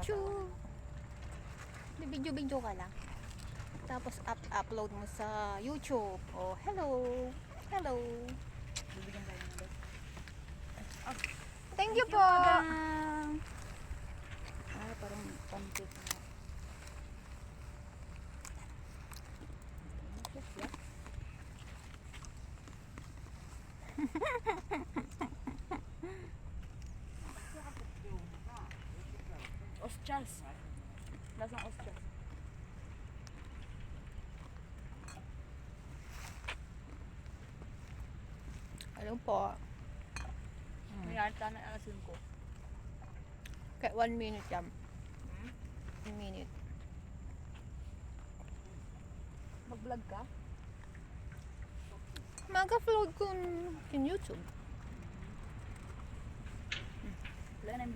YouTube. Video-video ka lang. Tapos upload mo sa YouTube. Oh, hello. Hello. Bibigyan tayo ng best. Thank you po. Madam. Parang pancake na. Ostrals. Lasang ostrals. Ano po? May ata na asin ko. Okay, 1 minute yan. 1 minute. Mag-vlog ka? Mag-upload ko in YouTube.